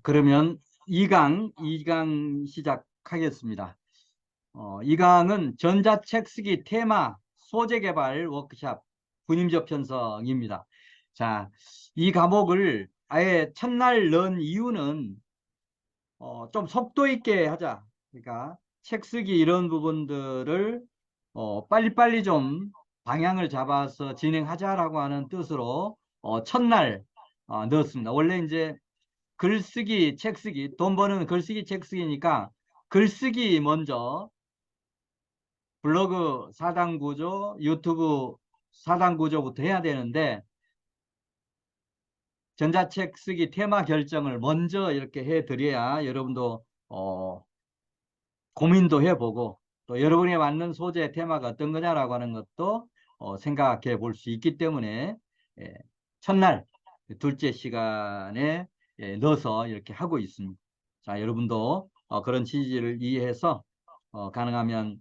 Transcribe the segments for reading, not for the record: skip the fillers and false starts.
그러면 2강 시작하겠습니다. 2강은 전자책 쓰기 테마 소재 개발 워크샵 군임조 편성입니다. 자, 이 과목을 아예 첫날 넣은 이유는 좀 속도 있게 하자. 그러니까 책 쓰기 이런 부분들을 빨리빨리 좀 방향을 잡아서 진행하자라고 하는 뜻으로 첫날 넣었습니다. 원래 이제 글쓰기, 책 쓰기, 돈 버는 글쓰기, 책 쓰기니까 글쓰기 먼저 블로그 4단 구조, 유튜브 4단 구조부터 해야 되는데 전자책 쓰기 테마 결정을 먼저 이렇게 해드려야 여러분도 고민도 해보고 또 여러분에 맞는 소재 테마가 어떤 거냐라고 하는 것도 생각해 볼 수 있기 때문에 예, 첫날 둘째 시간에 넣어서 이렇게 하고 있습니다. 자, 여러분도 그런 취지를 이해해서 가능하면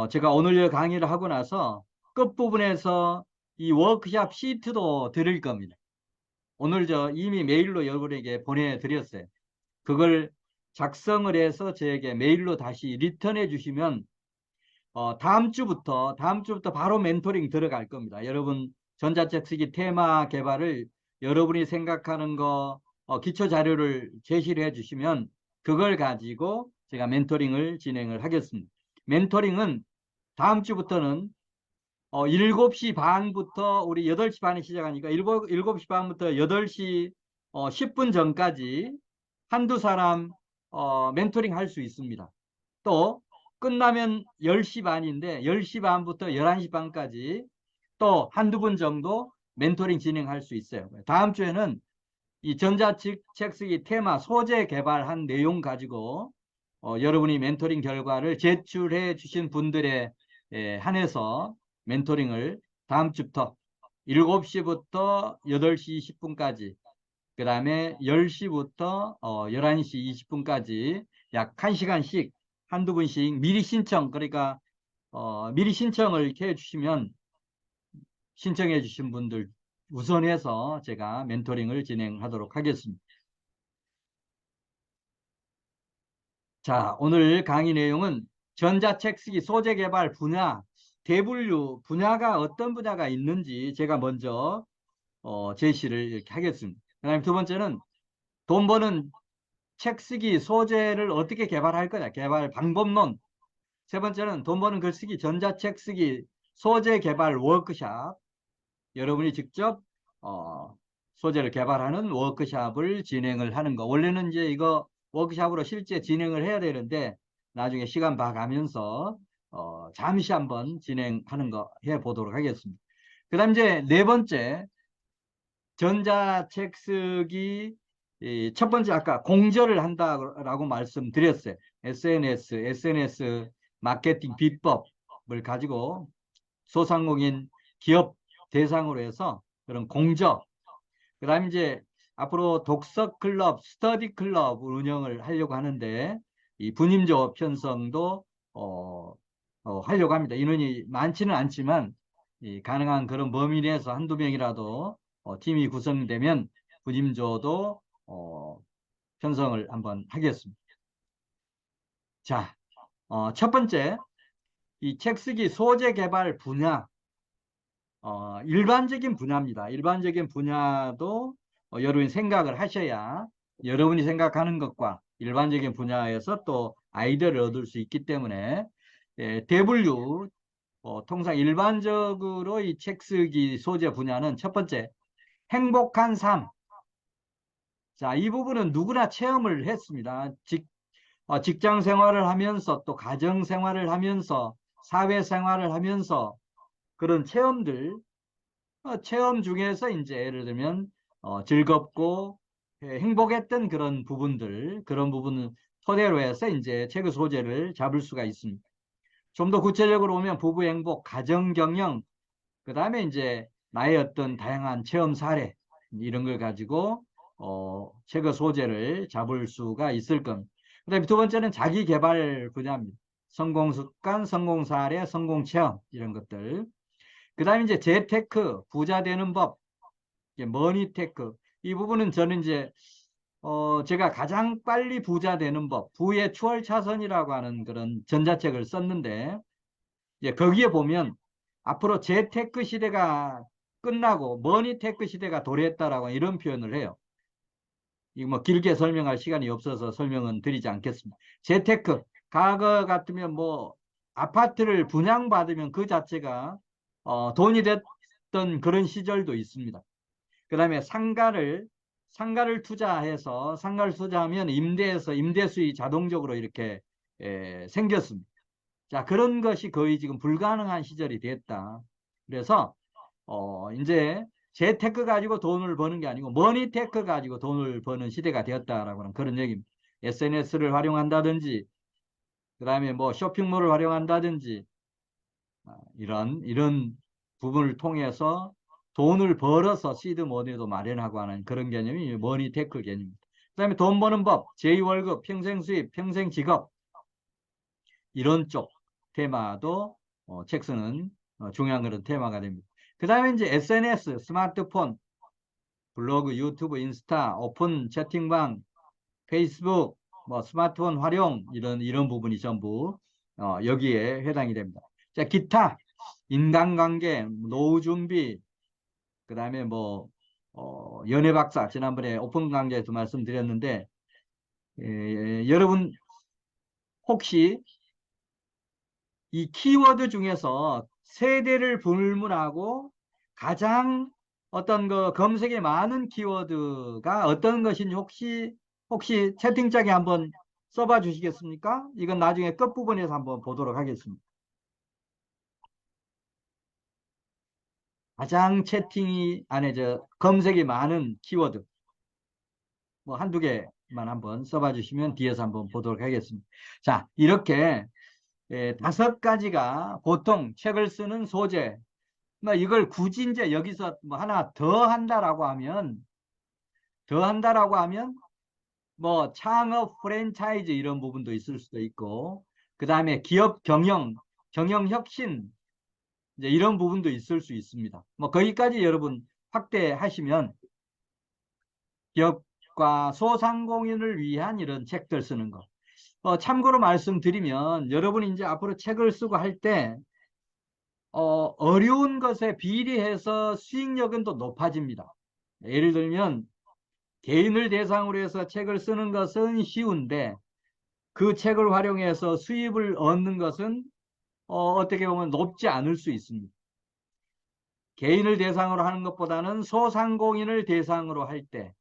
제가 오늘 강의를 하고 나서 끝부분에서 이 워크샵 시트도 드릴 겁니다. 오늘 저 이미 메일로 여러분에게 보내드렸어요. 그걸 작성을 해서 저에게 메일로 다시 리턴해 주시면 다음 주부터 바로 멘토링 들어갈 겁니다. 여러분 전자책 쓰기 테마 개발을 여러분이 생각하는 거 기초 자료를 제시를 해 주시면 그걸 가지고 제가 멘토링을 진행을 하겠습니다. 멘토링은 다음 주부터는 7시 반부터 우리 8시 반에 시작하니까 7시 반부터 8시 10분 전까지 한두 사람 멘토링 할 수 있습니다. 또 끝나면 10시 반인데 10시 반부터 11시 반까지 또 한두 분 정도 멘토링 진행할 수 있어요. 다음 주에는 이 전자책 쓰기 테마 소재 개발한 내용 가지고 여러분이 멘토링 결과를 제출해 주신 분들에 한해서 멘토링을 다음 주부터 7시부터 8시 20분까지 그 다음에 10시부터 11시 20분까지 약 1시간씩 한두 분씩 미리 신청 그러니까 미리 신청을 해 주시면 신청해 주신 분들 우선해서 제가 멘토링을 진행하도록 하겠습니다. 자, 오늘 강의 내용은 전자책 쓰기 소재 개발 분야 대분류 분야가 어떤 분야가 있는지 제가 먼저 제시를 이렇게 하겠습니다. 그다음에 두 번째는 돈 버는 책 쓰기 소재를 어떻게 개발할 거냐 개발 방법론. 세 번째는 돈 버는 글쓰기 전자책 쓰기 소재 개발 워크샵. 여러분이 직접 소재를 개발하는 워크샵을 진행을 하는 거. 원래는 이제 이거 워크샵으로 실제 진행을 해야 되는데 나중에 시간 봐가면서 잠시 한번 진행하는 거 해보도록 하겠습니다. 그 다음 이제 네 번째 전자책 쓰기 첫 번째 아까 공저를 한다라고 말씀드렸어요. SNS 마케팅 비법을 가지고 소상공인 기업 대상으로 해서 그런 공저 그 다음에 이제 앞으로 독서 클럽, 스터디 클럽 운영을 하려고 하는데 이 분임조 편성도 하려고 합니다. 인원이 많지는 않지만 가능한 그런 범위 내에서 한두 명이라도 팀이 구성되면 분임조도 편성을 한번 하겠습니다. 자, 첫 번째 이 책 쓰기 소재 개발 분야 일반적인 분야입니다. 일반적인 분야도 여러분이 생각을 하셔야 여러분이 생각하는 것과 일반적인 분야에서 또 아이디어를 얻을 수 있기 때문에 대분류 통상 일반적으로 이 책 쓰기 소재 분야는 첫 번째 행복한 삶. 자, 이 부분은 누구나 체험을 했습니다. 직장 생활을 하면서 또 가정 생활을 하면서 사회 생활을 하면서 그런 체험들 체험 중에서 이제 예를 들면 즐겁고 행복했던 그런 부분들 그런 부분을 토대로 해서 이제 책의 소재를 잡을 수가 있습니다. 좀 더 구체적으로 보면 부부 행복, 가정 경영, 그 다음에 이제 나의 어떤 다양한 체험 사례 이런 걸 가지고 책의 소재를 잡을 수가 있을 겁니다. 그 다음에 두 번째는 자기 개발 분야입니다. 성공 습관, 성공 사례, 성공 체험 이런 것들. 그 다음에 이제 재테크, 부자 되는 법, 머니테크. 이 부분은 저는 이제 제가 가장 빨리 부자 되는 법, 부의 추월차선이라고 하는 그런 전자책을 썼는데, 예, 거기에 보면 앞으로 재테크 시대가 끝나고 머니테크 시대가 도래했다라고 이런 표현을 해요. 이거 뭐 길게 설명할 시간이 없어서 설명은 드리지 않겠습니다. 재테크, 과거 같으면 뭐 아파트를 분양받으면 그 자체가 돈이 됐던 그런 시절도 있습니다. 그 다음에 상가를 투자해서 상가를 투자하면 임대해서 임대 수익이 자동적으로 이렇게 생겼습니다. 자, 그런 것이 거의 지금 불가능한 시절이 됐다. 그래서 이제 재테크 가지고 돈을 버는 게 아니고 머니테크 가지고 돈을 버는 시대가 되었다라고 하는 그런 얘기입니다. SNS를 활용한다든지 그다음에 뭐 쇼핑몰을 활용한다든지 이런 부분을 통해서 돈을 벌어서 시드 머니도 마련하고 하는 그런 개념이 머니테크 개념입니다. 그다음에 돈 버는 법, 제2월급, 평생 수입, 평생 직업 이런 쪽 테마도 책 쓰는 중요한 그런 테마가 됩니다. 그 다음에 이제 SNS, 스마트폰, 블로그, 유튜브, 인스타, 오픈 채팅방, 페이스북, 뭐 스마트폰 활용 이런 부분이 전부 여기에 해당이 됩니다. 자, 기타, 인간관계, 노후 준비, 그 다음에 뭐 연애 박사 지난번에 오픈 강좌에서 말씀드렸는데 여러분 혹시 이 키워드 중에서 세대를 불문하고 가장 어떤 그 검색에 많은 키워드가 어떤 것인지 혹시 채팅창에 한번 써봐 주시겠습니까? 이건 나중에 끝부분에서 한번 보도록 하겠습니다. 가장 채팅이 안에 검색이 많은 키워드 뭐 한두 개만 한번 써봐 주시면 뒤에서 한번 보도록 하겠습니다. 자, 이렇게 5가지가 보통 책을 쓰는 소재. 뭐 이걸 굳이 이제 여기서 뭐 하나 더 한다라고 하면 뭐 창업 프랜차이즈 이런 부분도 있을 수도 있고 그 다음에 기업 경영 혁신 이제 이런 부분도 있을 수 있습니다. 뭐 거기까지 여러분 확대하시면 기업과 소상공인을 위한 이런 책들 쓰는 거. 참고로 말씀드리면 여러분이 이제 앞으로 책을 쓰고 할 때 어려운 것에 비례해서 수익력은 또 높아집니다. 예를 들면 개인을 대상으로 해서 책을 쓰는 것은 쉬운데 그 책을 활용해서 수입을 얻는 것은 어떻게 보면 높지 않을 수 있습니다. 개인을 대상으로 하는 것보다는 소상공인을 대상으로 할 때,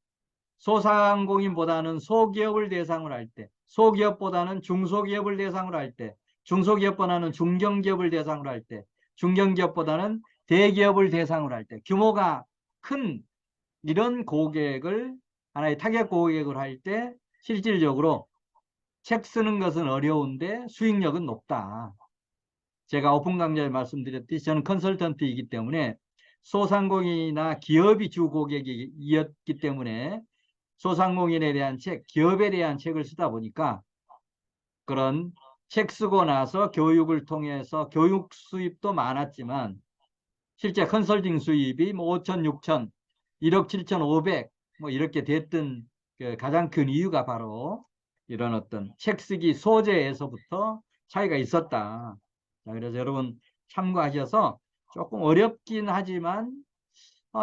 소상공인보다는 소기업을 대상으로 할 때, 소기업보다는 중소기업을 대상으로 할 때, 중소기업보다는 중견기업을 대상으로 할 때, 중견기업보다는 대기업을 대상으로 할 때, 규모가 큰 이런 고객을 하나의 타겟 고객을 할 때 실질적으로 책 쓰는 것은 어려운데 수익력은 높다. 제가 오픈 강좌에 말씀드렸듯이 저는 컨설턴트이기 때문에 소상공인이나 기업이 주 고객이었기 때문에 소상공인에 대한 책, 기업에 대한 책을 쓰다 보니까 그런 책 쓰고 나서 교육을 통해서 교육 수입도 많았지만 실제 컨설팅 수입이 뭐 5천, 6천, 1억 7천5백 뭐 이렇게 됐던 그 가장 큰 이유가 바로 이런 어떤 책 쓰기 소재에서부터 차이가 있었다. 자, 그래서 여러분 참고하셔서 조금 어렵긴 하지만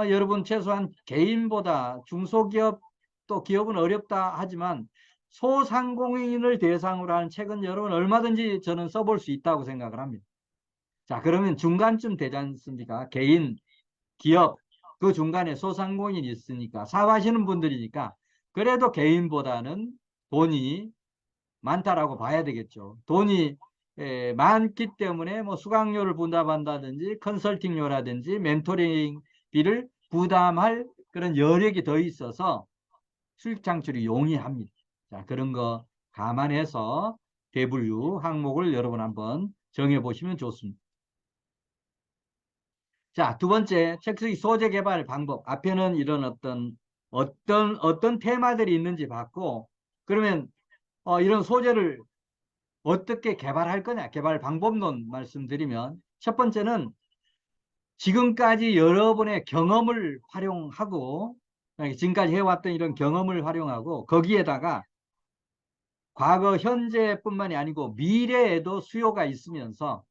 여러분 최소한 개인보다 중소기업 또 기업은 어렵다 하지만 소상공인을 대상으로 하는 책은 여러분 얼마든지 저는 써볼 수 있다고 생각을 합니다. 자, 그러면 중간쯤 되지 않습니까? 개인, 기업, 그 중간에 소상공인이 있으니까 사업하시는 분들이니까 그래도 개인보다는 돈이 많다라고 봐야 되겠죠. 돈이 많기 때문에 뭐 수강료를 부담한다든지 컨설팅료라든지 멘토링비를 부담할 그런 여력이 더 있어서 수익 창출이 용이합니다. 자, 그런 거 감안해서 대분류 항목을 여러분 한번 정해 보시면 좋습니다. 자, 두 번째, 책 쓰기 소재 개발 방법. 앞에는 이런 어떤 테마들이 있는지 봤고, 그러면 이런 소재를 어떻게 개발할 거냐, 개발 방법론 말씀드리면, 첫 번째는 지금까지 여러분의 경험을 활용하고, 지금까지 해왔던 이런 경험을 활용하고 거기에다가 과거, 현재뿐만이 아니고 미래에도 수요가 있으면서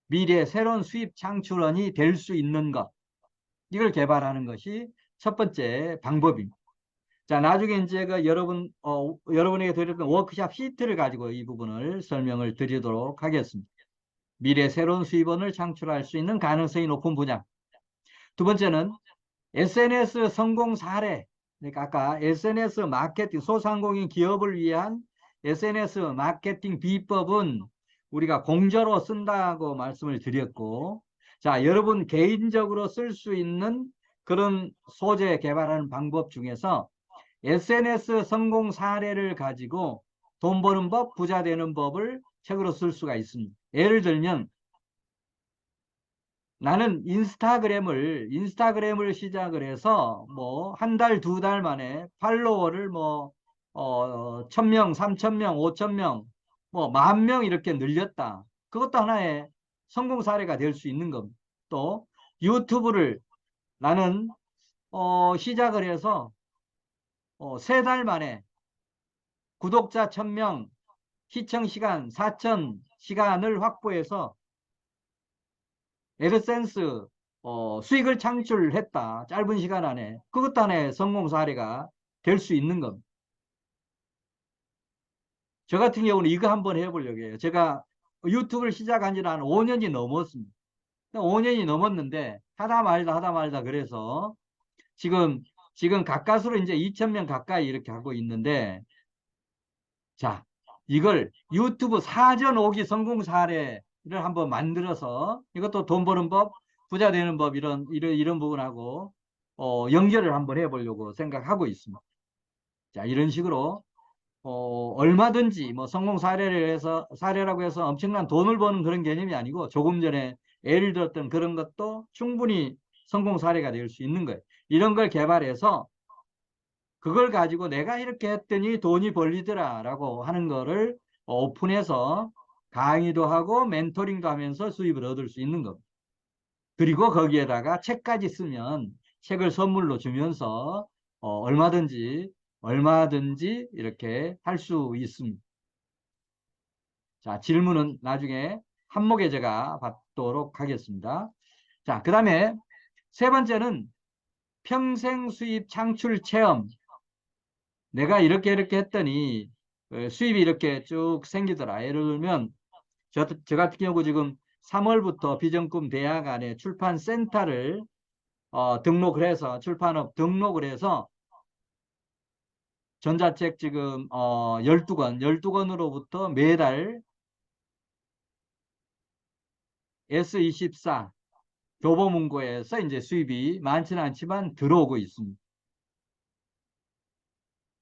미래의 새로운 수입 창출원이 될 수 있는 것, 이걸 개발하는 것이 첫 번째 방법입니다. 자, 나중에 이제 여러분에게 드렸던 워크샵 시트를 가지고 이 부분을 설명을 드리도록 하겠습니다. 미래 새로운 수입원을 창출할 수 있는 가능성이 높은 분야. 두 번째는 SNS 성공 사례. 그러니까 아까 SNS 마케팅, 소상공인 기업을 위한 SNS 마케팅 비법은 우리가 공저로 쓴다고 말씀을 드렸고, 자, 여러분 개인적으로 쓸 수 있는 그런 소재 개발하는 방법 중에서 SNS 성공 사례를 가지고 돈 버는 법, 부자 되는 법을 책으로 쓸 수가 있습니다. 예를 들면 나는 인스타그램을 시작을 해서 뭐 한 달, 두 달 만에 팔로워를 뭐 1,000명, 3,000명, 5,000명, 뭐 10,000명 이렇게 늘렸다. 그것도 하나의 성공 사례가 될 수 있는 겁니다. 또 유튜브를 나는 시작을 해서 3달 만에 구독자 1,000명, 시청 시간 4,000 시간을 확보해서 에드센스 수익을 창출했다. 짧은 시간 안에. 그것도 하나의 성공 사례가 될 수 있는 겁니다. 저 같은 경우는 이거 한번 해보려고 해요. 제가 유튜브를 시작한 지는 한 5년이 넘었습니다. 5년이 넘었는데 하다 말다 그래서 지금 가까스로 이제 2,000명 가까이 이렇게 하고 있는데, 자, 이걸 유튜브 사전 오기 성공 사례를 한번 만들어서 이것도 돈 버는 법, 부자 되는 법 이런 부분하고 연결을 한번 해보려고 생각하고 있습니다. 자, 이런 식으로 얼마든지 뭐 성공 사례라고 해서 엄청난 돈을 버는 그런 개념이 아니고 조금 전에 예를 들었던 그런 것도 충분히 성공 사례가 될 수 있는 거예요. 이런 걸 개발해서 그걸 가지고 내가 이렇게 했더니 돈이 벌리더라 라고 하는 거를 오픈해서 강의도 하고 멘토링도 하면서 수입을 얻을 수 있는 겁니다. 그리고 거기에다가 책까지 쓰면 책을 선물로 주면서 얼마든지 이렇게 할 수 있습니다. 자, 질문은 나중에 한목에 제가 받도록 하겠습니다. 자, 그 다음에 세 번째는 평생 수입 창출 체험. 내가 이렇게 했더니 수입이 이렇게 쭉 생기더라. 예를 들면 저 같은 경우 지금 3월부터 비전꿈 대학안에 출판센터를 등록을 해서 출판업 등록을 해서 전자책 지금 12권으로부터 매달 S24 교보문고에서 이제 수입이 많지는 않지만 들어오고 있습니다.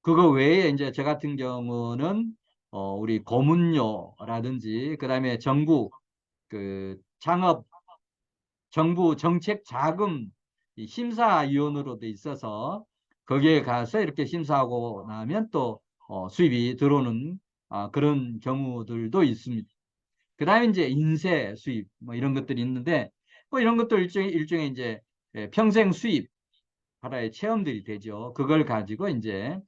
그거 외에 이제 저 같은 경우는 우리 고문료라든지 그다음에 정부 그 정부 정책 자금 심사위원으로도 있어서 거기에 가서 이렇게 심사하고 나면 또 수입이 들어오는 그런 경우들도 있습니다. 그다음에 이제 인쇄 수입 뭐 이런 것들이 있는데 뭐 이런 것도 일종의 이제 평생 수입 하나의 체험들이 되죠. 그걸 가지고 이제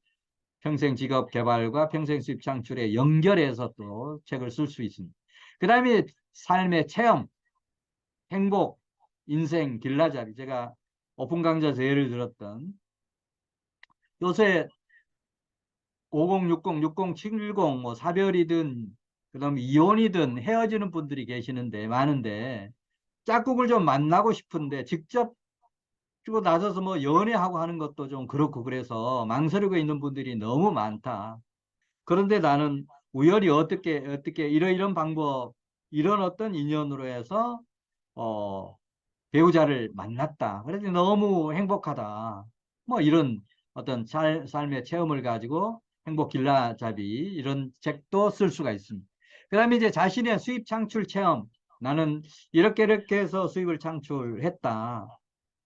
평생 직업 개발과 평생 수입 창출에 연결해서 또 책을 쓸 수 있습니다. 그 다음에 삶의 체험, 행복, 인생, 길라잡이. 제가 오픈 강좌에서 예를 들었던 요새 5060, 6070, 뭐 사별이든 그다음에 이혼이든 헤어지는 분들이 계시는데 많은데 짝꿍을 좀 만나고 싶은데 직접 주고 나서서 뭐 연애하고 하는 것도 좀 그렇고 그래서 망설이고 있는 분들이 너무 많다. 그런데 나는 우연히 어떻게 이런 방법, 이런 어떤 인연으로 해서 어, 배우자를 만났다. 그래서 너무 행복하다. 뭐 이런 어떤 삶의 체험을 가지고 행복 길라잡이 이런 책도 쓸 수가 있습니다. 그 다음에 이제 자신의 수입 창출 체험. 나는 이렇게 해서 수입을 창출했다.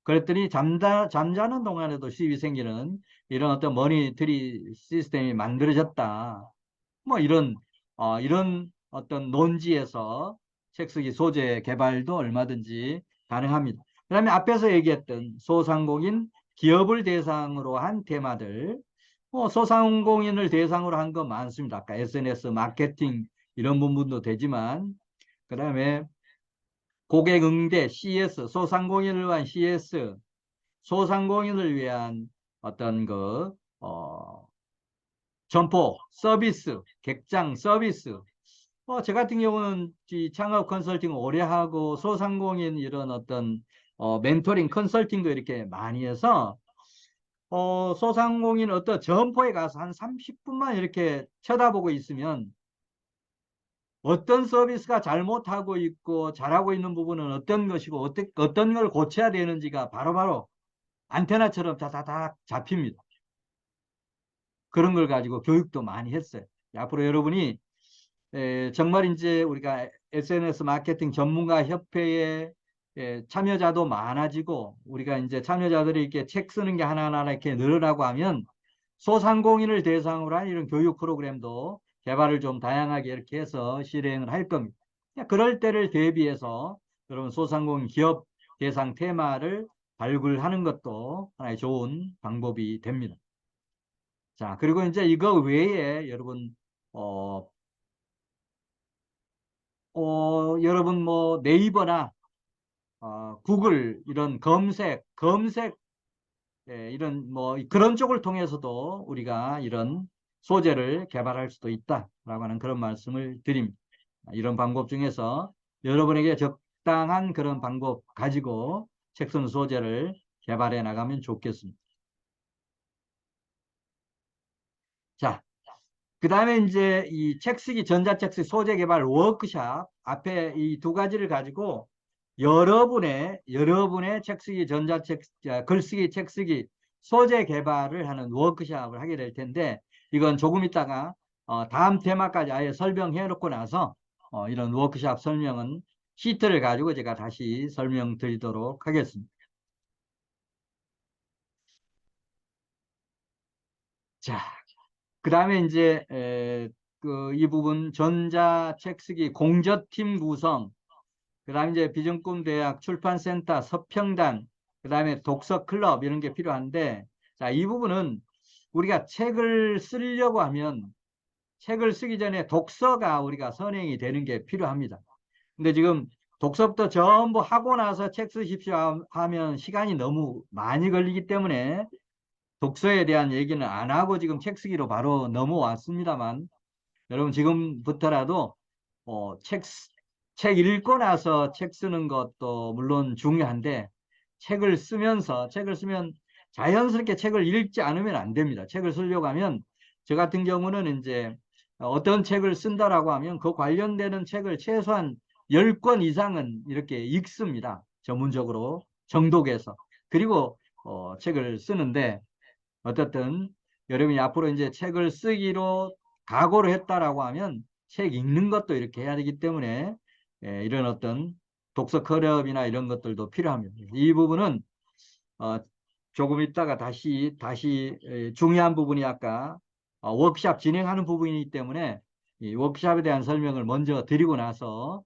그랬더니 잠자는 동안에도 수입이 생기는 이런 어떤 머니트리 시스템이 만들어졌다. 뭐 이런 어떤 논지에서 책 쓰기 소재 개발도 얼마든지 가능합니다. 그 다음에 앞에서 얘기했던 소상공인 기업을 대상으로 한 테마들, 소상공인을 대상으로 한 거 많습니다. 아까 SNS 마케팅 이런 부분도 되지만, 그 다음에 고객 응대 CS, 소상공인을 위한 CS, 소상공인을 위한 어떤 점포 서비스, 객장 서비스. 저 같은 경우는 이 창업 컨설팅 오래 하고 소상공인 이런 어떤 멘토링 컨설팅도 이렇게 많이 해서 소상공인 어떤 점포에 가서 한 30분만 이렇게 쳐다보고 있으면 어떤 서비스가 잘못하고 있고 잘하고 있는 부분은 어떤 것이고 어떤 걸 고쳐야 되는지가 바로바로 안테나처럼 다다닥 잡힙니다. 그런 걸 가지고 교육도 많이 했어요. 앞으로 여러분이 정말 이제 우리가 SNS 마케팅 전문가 협회에 참여자도 많아지고 우리가 이제 참여자들이 이렇게 책 쓰는 게 하나하나 이렇게 늘어나고 하면 소상공인을 대상으로 한 이런 교육 프로그램도 개발을 좀 다양하게 이렇게 해서 실행을 할 겁니다. 그럴 때를 대비해서 여러분 소상공인 기업 대상 테마를 발굴하는 것도 하나의 좋은 방법이 됩니다. 자, 그리고 이제 이거 외에 여러분 어, 여러분 뭐 네이버나 구글 이런 검색 이런 뭐 그런 쪽을 통해서도 우리가 이런 소재를 개발할 수도 있다라고 하는 그런 말씀을 드립니다. 이런 방법 중에서 여러분에게 적당한 그런 방법 가지고 책 쓰는 소재를 개발해 나가면 좋겠습니다. 자, 그 다음에 이제 이 책쓰기, 전자책쓰기 소재 개발 워크샵 앞에 이 두 가지를 가지고 여러분의 책쓰기, 글쓰기, 책쓰기 소재 개발을 하는 워크샵을 하게 될 텐데 이건 조금 있다가 다음 테마까지 아예 설명해 놓고 나서 이런 워크샵 설명은 시트를 가지고 제가 다시 설명드리도록 하겠습니다. 자, 그 다음에 이제 이 부분 전자책쓰기 공저팀 구성, 그 다음에 이제 비전꿈대학 출판센터 서평단, 그 다음에 독서클럽 이런 게 필요한데, 자, 이 부분은 우리가 책을 쓰려고 하면 책을 쓰기 전에 독서가 우리가 선행이 되는 게 필요합니다. 근데 지금 독서부터 전부 하고 나서 책 쓰십시오 하면 시간이 너무 많이 걸리기 때문에 독서에 대한 얘기는 안 하고 지금 책 쓰기로 바로 넘어왔습니다만 여러분 지금부터라도 책, 책 읽고 나서 책 쓰는 것도 물론 중요한데 책을 쓰면 자연스럽게 책을 읽지 않으면 안 됩니다. 책을 쓰려고 하면 저 같은 경우는 이제 어떤 책을 쓴다라고 하면 그 관련되는 책을 최소한 10권 이상은 이렇게 읽습니다. 전문적으로 정독해서. 그리고 책을 쓰는데 어쨌든 여러분이 앞으로 이제 책을 쓰기로 각오를 했다라고 하면 책 읽는 것도 이렇게 해야 되기 때문에 이런 어떤 독서 클럽이나 이런 것들도 필요합니다. 이 부분은 어, 조금 있다가 다시 중요한 부분이 아까 워크샵 진행하는 부분이기 때문에 이 워크샵에 대한 설명을 먼저 드리고 나서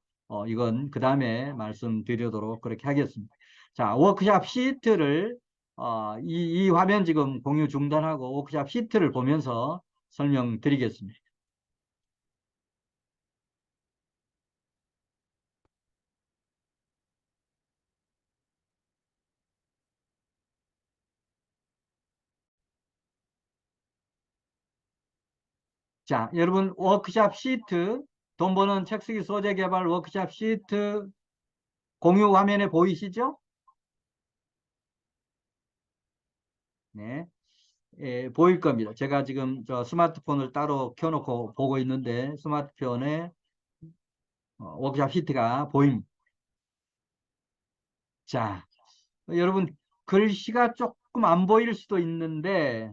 이건 그 다음에 말씀드리도록 그렇게 하겠습니다. 자, 워크샵 시트를 이 화면 지금 공유 중단하고 워크샵 시트를 보면서 설명드리겠습니다. 자, 여러분 워크샵 시트, 돈 버는 책 쓰기 소재 개발 워크샵 시트 공유 화면에 보이시죠? 네, 보일 겁니다. 제가 지금 저 스마트폰을 따로 켜놓고 보고 있는데 스마트폰에 워크샵 시트가 보입니다. 자, 여러분 글씨가 조금 안 보일 수도 있는데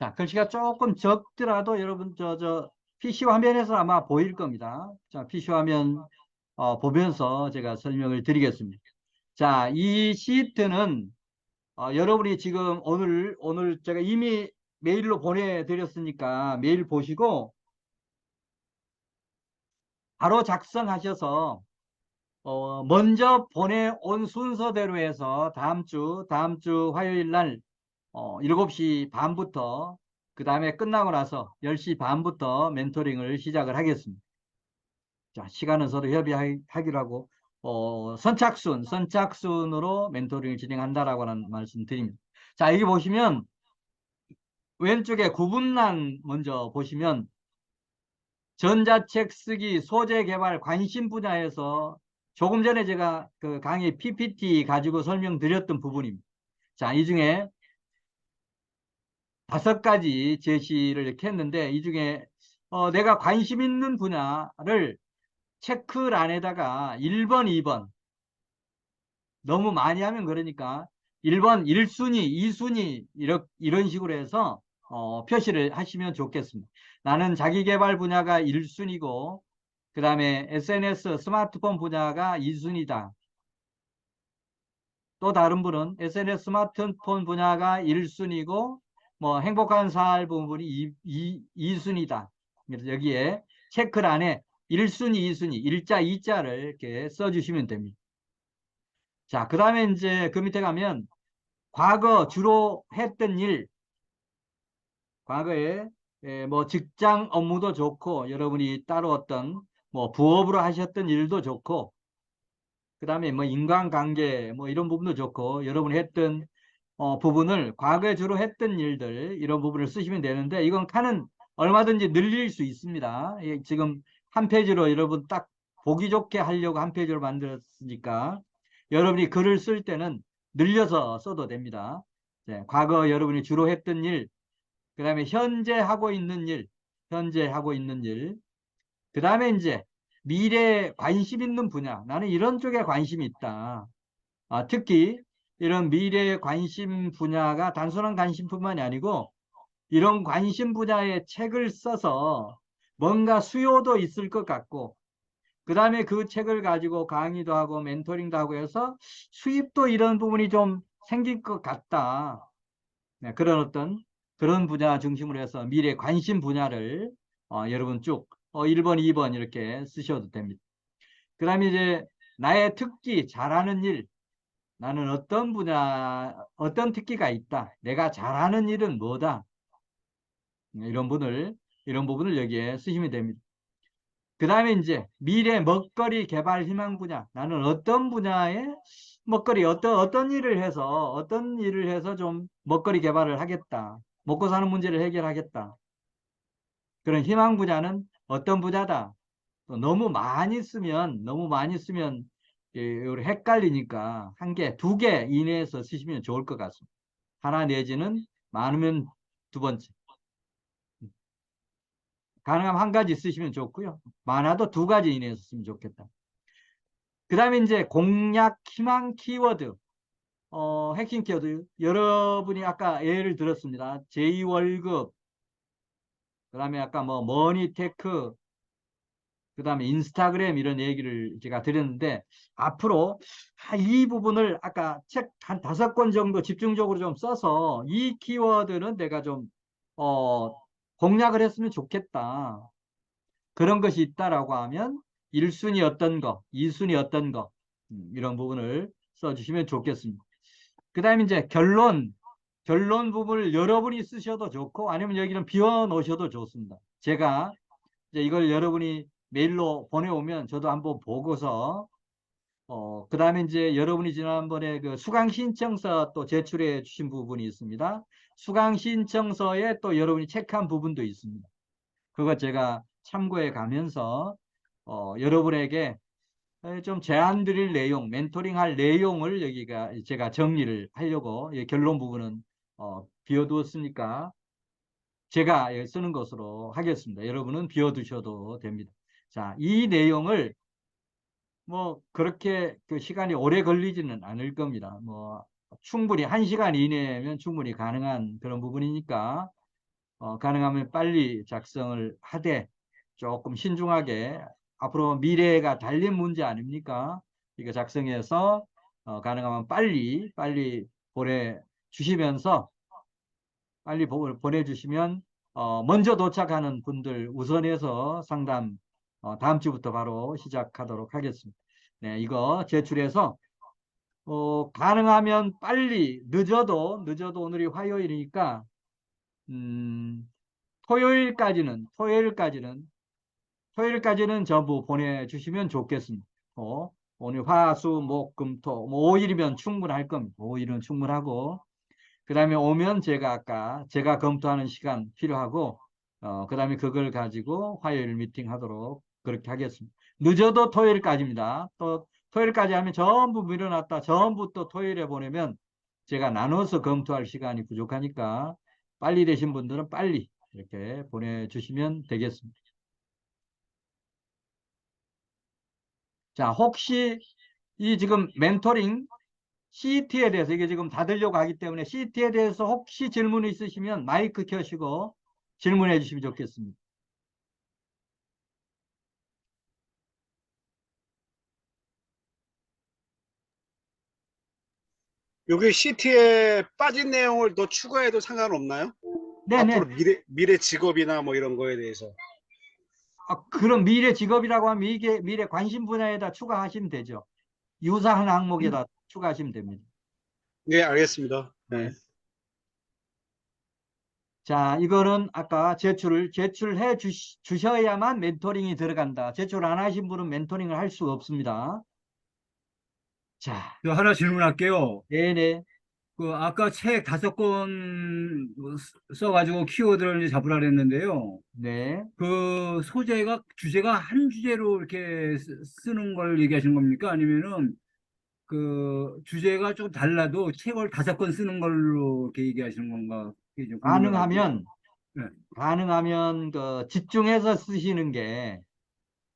자, 글씨가 조금 적더라도 여러분 PC 화면에서 아마 보일 겁니다. 자, PC 화면 보면서 제가 설명을 드리겠습니다. 자, 이 시트는 여러분이 지금 오늘 제가 이미 메일로 보내드렸으니까 메일 보시고 바로 작성하셔서 먼저 보내온 순서대로 해서 다음 주 화요일 날 7시 반부터 그 다음에 끝나고 나서 10시 반부터 멘토링을 시작을 하겠습니다. 자, 시간은 서로 협의하기로 하고 선착순으로 멘토링을 진행한다라고 하는 말씀 드립니다. 자, 여기 보시면 왼쪽에 구분란 먼저 보시면 전자책 쓰기, 소재 개발, 관심 분야에서 조금 전에 제가 그 강의 PPT 가지고 설명드렸던 부분입니다. 자, 이 중에 5가지 제시를 이렇게 했는데 이 중에 내가 관심 있는 분야를 체크란에다가 1번, 2번 너무 많이 하면 그러니까 1번 1순위, 2순위 이런 식으로 해서 표시를 하시면 좋겠습니다. 나는 자기계발 분야가 1순위고 그 다음에 SNS 스마트폰 분야가 2순위다. 또 다른 분은 SNS 스마트폰 분야가 1순위고 뭐 행복한 삶 부분이 2순위다. 그래서 여기에 체크란에 1순위, 2순위, 일자, 이자를 이렇게 써주시면 됩니다. 자, 그 다음에 이제 그 밑에 가면 과거 주로 했던 일, 과거에 뭐 직장 업무도 좋고 여러분이 따로 어떤 뭐 부업으로 하셨던 일도 좋고 그 다음에 뭐 인간관계 뭐 이런 부분도 좋고 여러분이 했던 부분을 과거에 주로 했던 일들 이런 부분을 쓰시면 되는데 이건 칸은 얼마든지 늘릴 수 있습니다. 지금 한 페이지로 여러분 딱 보기 좋게 하려고 한 페이지로 만들었으니까 여러분이 글을 쓸 때는 늘려서 써도 됩니다. 네, 과거 여러분이 주로 했던 일, 그 다음에 현재 하고 있는 일, 그 다음에 이제 미래에 관심 있는 분야, 나는 이런 쪽에 관심이 있다. 특히 이런 미래의 관심 분야가 단순한 관심뿐만이 아니고 이런 관심 분야의 책을 써서 뭔가 수요도 있을 것 같고 그 다음에 그 책을 가지고 강의도 하고 멘토링도 하고 해서 수입도 이런 부분이 좀 생길 것 같다. 네, 그런 분야 중심으로 해서 미래 관심 분야를 여러분 쭉 1번, 2번 이렇게 쓰셔도 됩니다. 그 다음에 이제 나의 특기, 잘하는 일, 나는 어떤 특기가 있다. 내가 잘하는 일은 뭐다. 이런 부분을 여기에 쓰시면 됩니다. 그 다음에 이제 미래 먹거리 개발 희망 분야. 나는 어떤 분야에 먹거리, 어떤 일을 해서 좀 먹거리 개발을 하겠다. 먹고 사는 문제를 해결하겠다. 그런 희망 분야는 어떤 분야다. 또 너무 많이 쓰면 헷갈리니까 한 개, 2개 이내에서 쓰시면 좋을 것 같습니다. 하나 내지는 많으면 2번째. 가능하면 한 가지 쓰시면 좋고요. 많아도 2가지 이내에서 쓰면 좋겠다. 그 다음에 이제 공략 희망 키워드, 핵심 키워드. 여러분이 아까 예를 들었습니다. 제2월급, 그 다음에 아까 뭐 머니테크, 그 다음에 인스타그램 이런 얘기를 제가 드렸는데 앞으로 이 부분을 아까 책 한 5권 정도 집중적으로 좀 써서 이 키워드는 내가 좀 공략을 했으면 좋겠다. 그런 것이 있다라고 하면 1순위 어떤 거, 2순위 어떤 거 이런 부분을 써주시면 좋겠습니다. 그 다음에 이제 결론 부분을 여러분이 쓰셔도 좋고 아니면 여기는 비워 놓으셔도 좋습니다. 제가 이제 이걸 여러분이 메일로 보내오면 저도 한번 보고서 그 다음에 이제 여러분이 지난번에 그 수강 신청서 또 제출해 주신 부분이 있습니다. 수강 신청서에 또 여러분이 체크한 부분도 있습니다. 그거 제가 참고해 가면서 여러분에게 좀 제안 드릴 내용, 멘토링 할 내용을 여기가 제가 정리를 하려고 결론 부분은 비워두었으니까 제가 쓰는 것으로 하겠습니다. 여러분은 비워두셔도 됩니다. 자, 이 내용을 뭐 그렇게 그 시간이 오래 걸리지는 않을 겁니다. 뭐 충분히 1시간 이내면 충분히 가능한 그런 부분이니까 가능하면 빨리 작성을 하되 조금 신중하게 앞으로 미래가 달린 문제 아닙니까? 이거 작성해서 가능하면 빨리 보내주시면서 보내주시면 먼저 도착하는 분들 우선해서 상담 다음 주부터 바로 시작하도록 하겠습니다. 네, 이거 제출해서 가능하면 빨리 늦어도 오늘이 화요일이니까 토요일까지는 전부 보내주시면 좋겠습니다. 오늘 화, 수, 목, 금, 토, 뭐 5일이면 충분할 겁니다. 5일은 충분하고, 그 다음에 오면 제가 검토하는 시간 필요하고, 그 다음에 그걸 가지고 화요일 미팅 하도록 그렇게 하겠습니다. 늦어도 토요일까지입니다. 또 토요일까지 하면 전부 밀어놨다. 전부 또 토요일에 보내면 제가 나눠서 검토할 시간이 부족하니까 빨리 되신 분들은 빨리 이렇게 보내주시면 되겠습니다. 자, 혹시 이 지금 멘토링 CET에 대해서 이게 지금 다 들려고 하기 때문에 CET에 대해서 혹시 질문 있으시면 마이크 켜시고 질문해 주시면 좋겠습니다. 여기 CT에 빠진 내용을 더 추가해도 상관없나요? 네네. 앞으로 미래 직업이나 뭐 이런 거에 대해서. 그럼 미래 직업이라고 하면 이게 미래 관심 분야에다 추가하시면 되죠. 유사한 항목에다 추가하시면 됩니다. 네, 알겠습니다. 네. 네. 자, 이거는 아까 제출해 주셔야만 멘토링이 들어간다. 제출 안 하신 분은 멘토링을 할 수가 없습니다. 자, 저 하나 질문할게요. 네네. 그 아까 책 5권 써가지고 키워드를 이제 잡으라 그랬는데요. 네. 그 주제가 한 주제로 이렇게 쓰는 걸 얘기하시는 겁니까? 아니면은 그 주제가 좀 달라도 책을 5권 쓰는 걸로 이렇게 얘기하시는 건가? 그게 좀 궁금해가지고. 가능하면 네. 그 집중해서 쓰시는 게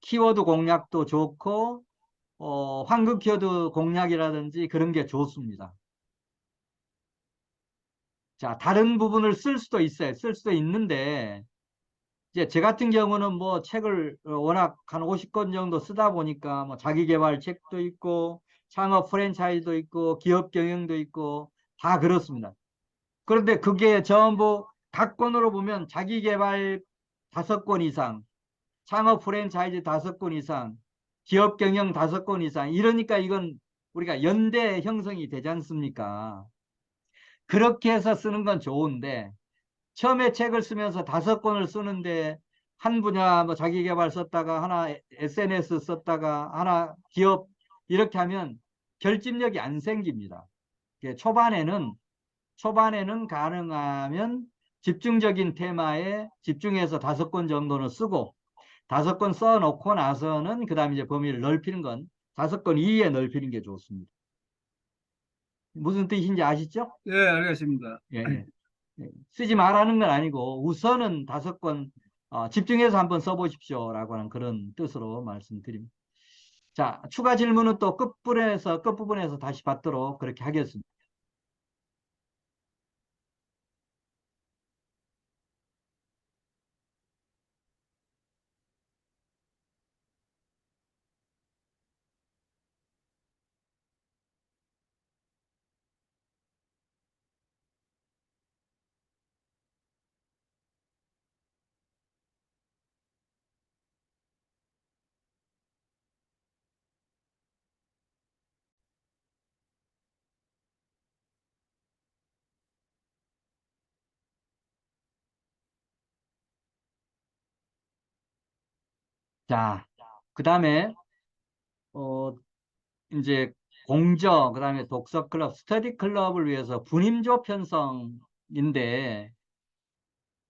키워드 공략도 좋고 황금 키워드 공략이라든지 그런 게 좋습니다. 자, 다른 부분을 쓸 수도 있어요. 쓸 수도 있는데 이제 제 같은 경우는 뭐 책을 워낙 한 50권 정도 쓰다 보니까 뭐 자기 개발 책도 있고 창업 프랜차이즈도 있고 기업 경영도 있고 다 그렇습니다. 그런데 그게 전부 각 권으로 보면 자기 개발 5권 이상, 창업 프랜차이즈 5권 이상, 기업 경영 5권 이상 이러니까 이건 우리가 연대 형성이 되지 않습니까? 그렇게 해서 쓰는 건 좋은데 처음에 책을 쓰면서 5권을 쓰는데 한 분야 뭐 자기 개발 썼다가 하나 SNS 썼다가 하나 기업 이렇게 하면 결집력이 안 생깁니다. 초반에는 가능하면 집중적인 테마에 집중해서 5권 정도는 쓰고 5권 써놓고 나서는 그 다음에 이제 범위를 넓히는 건 5권 이외에 넓히는 게 좋습니다. 무슨 뜻인지 아시죠? 예, 알겠습니다. 예, 예. 예, 쓰지 말라는 건 아니고 우선은 5권 집중해서 한번 써보십시오라고 하는 그런 뜻으로 말씀드립니다. 자, 추가 질문은 또 끝부분에서 다시 받도록 그렇게 하겠습니다. 자, 그 다음에 이제 그 다음에 독서 클럽, 스터디 클럽을 위해서 분임조 편성인데,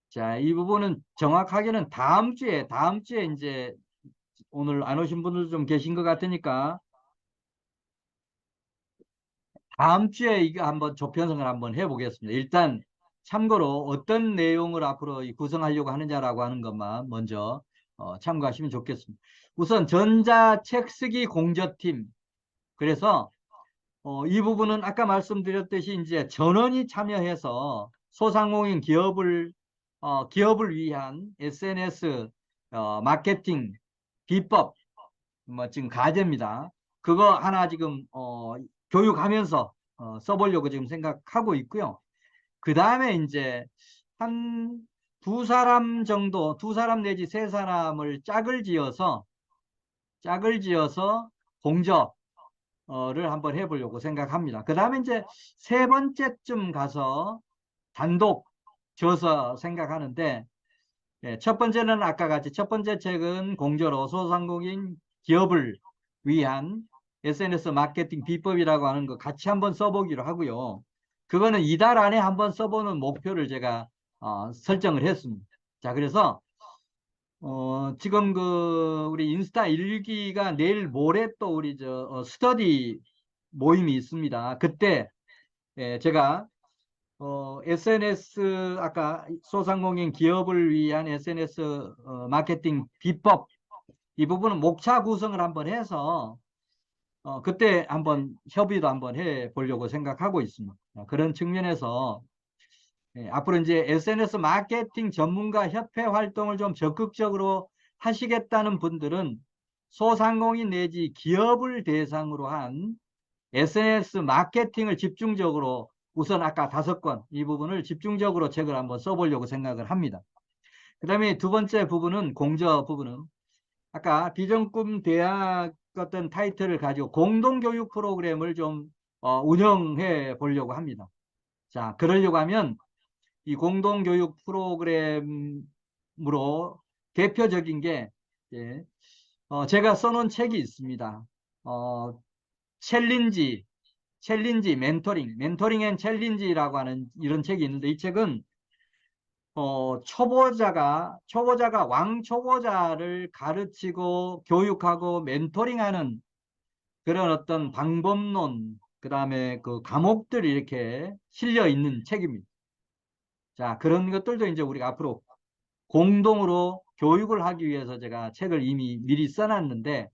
자, 이 부분은 정확하게는 다음 주에 이제 오늘 안 오신 분들 좀 계신 것 같으니까 다음 주에 이거 한번 조편성을 한번 해보겠습니다. 일단 참고로 어떤 내용을 앞으로 구성하려고 하느냐라고 하는 것만 먼저 참고하시면 좋겠습니다. 우선 전자책 쓰기 공저팀. 그래서 이 부분은 아까 말씀드렸듯이 이제 전원이 참여해서 소상공인 기업을 기업을 위한 SNS 마케팅 비법, 뭐 지금 과제입니다. 그거 하나 지금 교육하면서 써보려고 지금 생각하고 있고요. 그 다음에 이제 한 두 사람 정도, 두 사람 내지 세 사람을 짝을 지어서 공저를 한번 해보려고 생각합니다. 그 다음에 이제 세 번째쯤 가서 단독 줘서 생각하는데, 첫 번째는 아까 같이 첫 번째 책은 공저로 소상공인 기업을 위한 SNS 마케팅 비법이라고 하는 거 같이 한번 써보기로 하고요. 그거는 이달 안에 한번 써보는 목표를 제가 설정을 했습니다. 자, 그래서 지금 우리 인스타 일기가 내일 모레 또 우리 스터디 모임이 있습니다. 그때 제가 SNS 아까 소상공인 기업을 위한 SNS 마케팅 비법 이 부분은 목차 구성을 한번 해서 그때 한번 협의도 한번 해 보려고 생각하고 있습니다. 그런 측면에서 앞으로 이제 SNS 마케팅 전문가 협회 활동을 좀 적극적으로 하시겠다는 분들은 소상공인 내지 기업을 대상으로 한 SNS 마케팅을 집중적으로 우선 아까 5권 이 부분을 집중적으로 책을 한번 써보려고 생각을 합니다. 그 다음에 두 번째 부분은 공저 부분은 아까 비전꿈 대학 어떤 타이틀을 가지고 공동교육 프로그램을 좀 운영해 보려고 합니다. 자, 그러려고 하면 이 공동교육 프로그램으로 대표적인 게 제가 써놓은 책이 있습니다. 챌린지 멘토링 앤 챌린지라고 하는 이런 책이 있는데 이 책은 초보자가 왕초보자를 가르치고 교육하고 멘토링하는 그런 어떤 방법론 그 다음에 그 과목들이 이렇게 실려 있는 책입니다. 자, 그런 것들도 이제 우리가 앞으로 공동으로 교육을 하기 위해서 제가 책을 이미 미리 써놨는데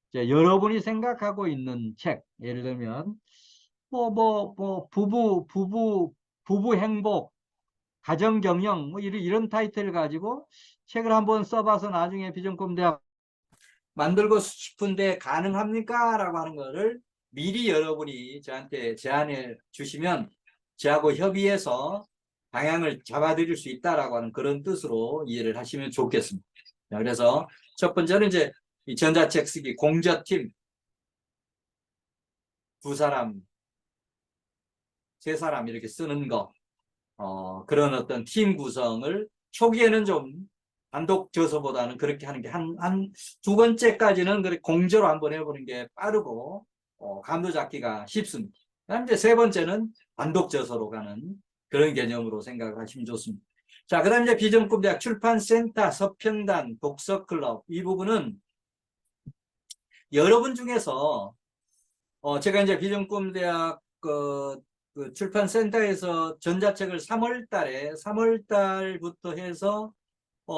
이제 여러분이 생각하고 있는 책 예를 들면 부부 행복 가정 경영 뭐 이런 타이틀을 가지고 책을 한번 써봐서 나중에 비전꿈대학 만들고 싶은데 가능합니까? 라고 하는 거를 미리 여러분이 저한테 제안해 주시면 저하고 협의해서 방향을 잡아드릴 수 있다라고 하는 그런 뜻으로 이해를 하시면 좋겠습니다. 그래서 첫 번째는 이제 이 전자책 쓰기 공저팀 두 사람, 세 사람 이렇게 쓰는 거 그런 어떤 팀 구성을 초기에는 좀 단독 저서보다는 그렇게 하는 게 한 두 번째까지는 그렇게 공저로 한번 해보는 게 빠르고 감도 잡기가 쉽습니다. 그다음 이제 세 번째는 단독 저서로 가는 그런 개념으로 생각을 하시면 좋습니다. 자, 그다음 이제 비전꿈대학 출판센터, 서평단, 독서클럽 이 부분은 여러분 중에서 제가 이제 비전꿈대학 그 출판센터에서 전자책을 3월 달부터 해서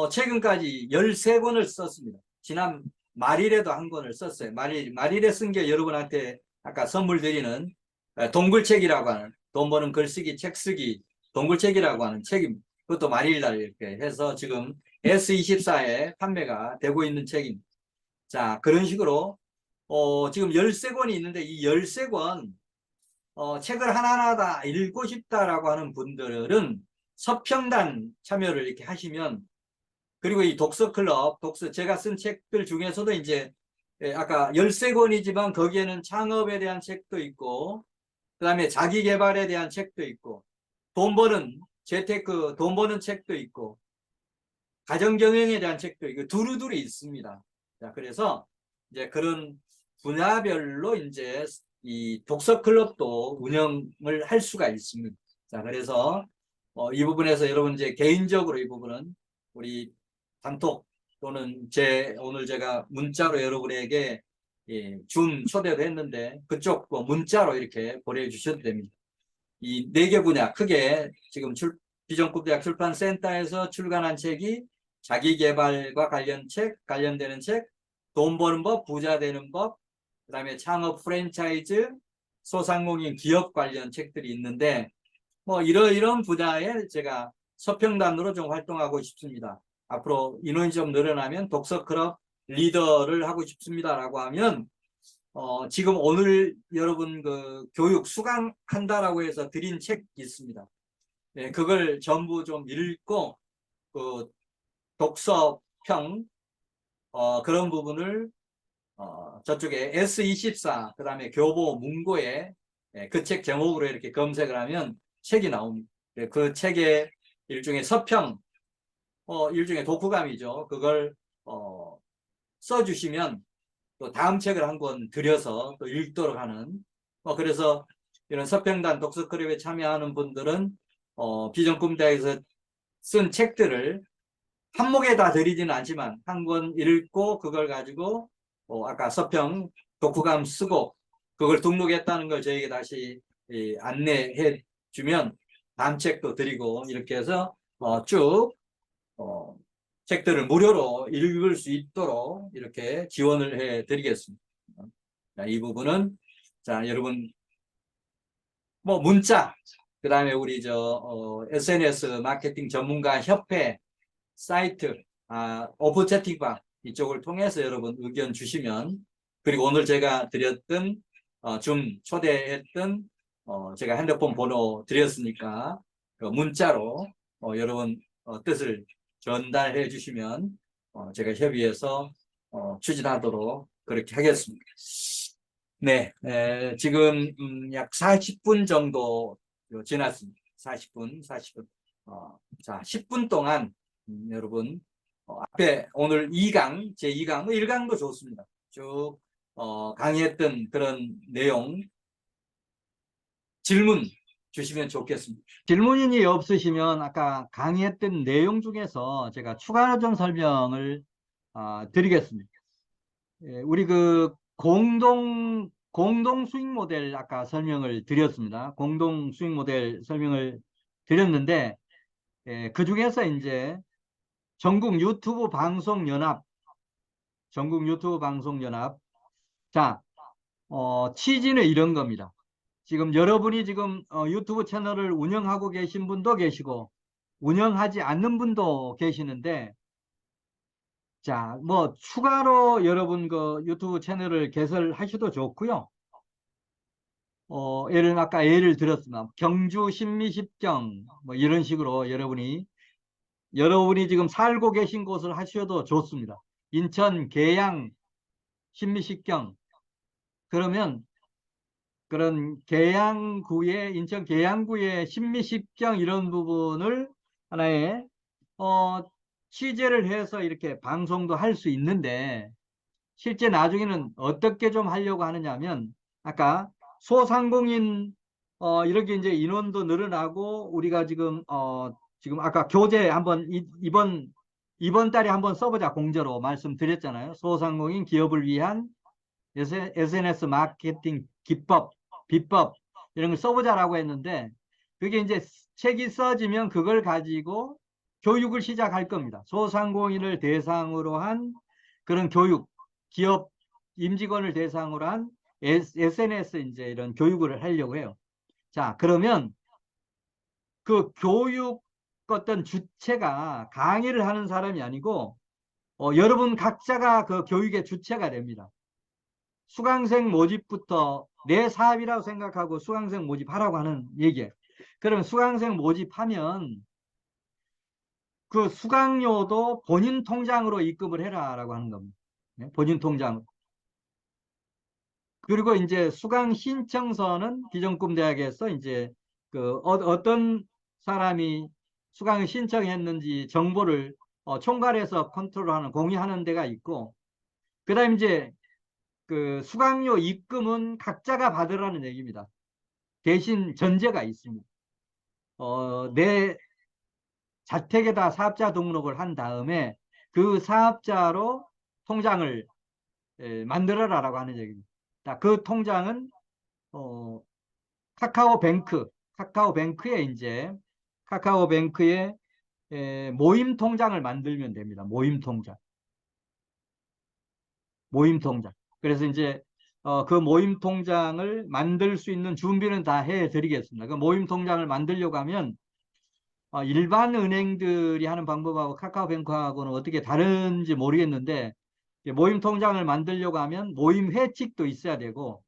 최근까지 13권을 썼습니다. 지난 말일에도 한 권을 썼어요. 말일에 쓴 게 여러분한테 아까 선물 드리는 동굴책이라고 하는 돈 버는 글쓰기, 책 쓰기, 동굴책이라고 하는 책입니다. 그것도 말일날 이렇게 해서 지금 S24에 판매가 되고 있는 책입니다. 자, 그런 식으로 지금 13권이 있는데 이 13권 책을 하나하나 다 읽고 싶다라고 하는 분들은 서평단 참여를 이렇게 하시면 그리고 이 독서클럽, 제가 쓴 책들 중에서도 이제 아까 13권이지만 거기에는 창업에 대한 책도 있고 그 다음에 자기 개발에 대한 책도 있고 돈 버는 재테크 돈 버는 책도 있고 가정 경영에 대한 책도 있고 두루두루 있습니다. 자, 그래서 이제 그런 분야별로 이제 이 독서클럽도 운영을 할 수가 있습니다. 자, 그래서 이 부분에서 여러분 이제 개인적으로 이 부분은 우리 단톡 또는 오늘 제가 문자로 여러분에게 줌 초대도 했는데 그쪽 문자로 이렇게 보내주셔도 됩니다. 이 4개 분야 크게 지금 비전꿈대학 출판센터에서 출간한 책이 자기개발과 관련되는 책, 돈 버는 법, 부자 되는 법, 그 다음에 창업 프랜차이즈, 소상공인 기업 관련 책들이 있는데 이런 분야에 제가 서평단으로 좀 활동하고 싶습니다. 앞으로 인원이 좀 늘어나면 독서클럽 리더를 하고 싶습니다라고 하면 지금 오늘 여러분 그 교육 수강한다라고 해서 드린 책 있습니다. 네, 그걸 전부 좀 읽고 그 독서평 그런 부분을 저쪽에 S24 그다음에 교보 문고에 그 책 제목으로 이렇게 검색을 하면 책이 나옵니다. 그 책의 일종의 서평 일종의 독후감이죠. 그걸 써주시면 또 다음 책을 한 권 들여서 또 읽도록 하는 그래서 이런 서평단 독서클럽에 참여하는 분들은 비전꿈대학에서 쓴 책들을 한목에 다 드리지는 않지만 한 권 읽고 그걸 가지고 아까 서평 독후감 쓰고 그걸 등록했다는 걸 저에게 다시 안내해 주면 다음 책도 드리고 이렇게 해서 쭉 책들을 무료로 읽을 수 있도록 이렇게 지원을 해 드리겠습니다. 자, 이 부분은 자 여러분 뭐 문자 그 다음에 우리 SNS 마케팅 전문가 협회 사이트 오픈 채팅방 이쪽을 통해서 여러분 의견 주시면 그리고 오늘 제가 드렸던 좀 초대했던 제가 핸드폰 번호 드렸으니까 그 문자로 여러분 뜻을 전달해 주시면 제가 협의해서 추진하도록 그렇게 하겠습니다. 네, 지금 약 40분 정도 지났습니다. 40분. 자, 10분 동안 여러분 앞에 오늘 2강, 제2강, 1강도 좋습니다. 쭉 강의했던 그런 내용 질문 주시면 좋겠습니다. 질문이 없으시면 아까 강의했던 내용 중에서 제가 추가로 좀 설명을 드리겠습니다. 우리 그 공동 수익 모델 아까 설명을 드렸습니다. 공동 수익 모델 설명을 드렸는데 그 중에서 이제 전국 유튜브 방송 연합 자 취지는 이런 겁니다. 지금 여러분이 지금 유튜브 채널을 운영하고 계신 분도 계시고 운영하지 않는 분도 계시는데 자, 뭐 추가로 여러분 그 유튜브 채널을 개설하셔도 좋고요. 아까 예를 들었습니다. 경주 신미십경 뭐 이런 식으로 여러분이 지금 살고 계신 곳을 하셔도 좋습니다. 인천 계양 신미십경 그러면 그런 인천 계양구의 신미십경 이런 부분을 하나의 취재를 해서 이렇게 방송도 할 수 있는데 실제 나중에는 어떻게 좀 하려고 하느냐면 아까 소상공인 이렇게 이제 인원도 늘어나고 우리가 지금 아까 교재 한번 이번 달에 한번 써보자 공저로 말씀드렸잖아요. 소상공인 기업을 위한 SNS 마케팅 비법 이런 걸 써보자라고 했는데 그게 이제 책이 써지면 그걸 가지고 교육을 시작할 겁니다. 소상공인을 대상으로 한 그런 교육, 기업 임직원을 대상으로 한 SNS 이제 이런 교육을 하려고 해요. 자, 그러면 그 교육 어떤 주체가 강의를 하는 사람이 아니고 여러분 각자가 그 교육의 주체가 됩니다. 수강생 모집부터 내 사업이라고 생각하고 수강생 모집하라고 하는 얘기예요. 그러면 수강생 모집하면 그 수강료도 본인 통장으로 입금을 해라라고 하는 겁니다. 네? 본인 통장으로. 그리고 이제 수강 신청서는 기존꿈대학에서 이제 그 어떤 사람이 수강을 신청했는지 정보를 총괄해서 컨트롤하는 공유하는 데가 있고 그다음 이제 그 수강료 입금은 각자가 받으라는 얘기입니다. 대신 전제가 있습니다. 내 자택에다 사업자 등록을 한 다음에 그 사업자로 통장을 만들어라라고 하는 얘기입니다. 그 통장은 카카오뱅크에 이제 카카오뱅크에 모임 통장을 만들면 됩니다. 모임 통장. 그래서 이제 그 모임 통장을 만들 수 있는 준비는 다 해드리겠습니다. 그 모임 통장을 만들려고 하면 일반 은행들이 하는 방법하고 카카오뱅크하고는 어떻게 다른지 모르겠는데, 모임 통장을 만들려고 하면 모임 회칙도 있어야 되고,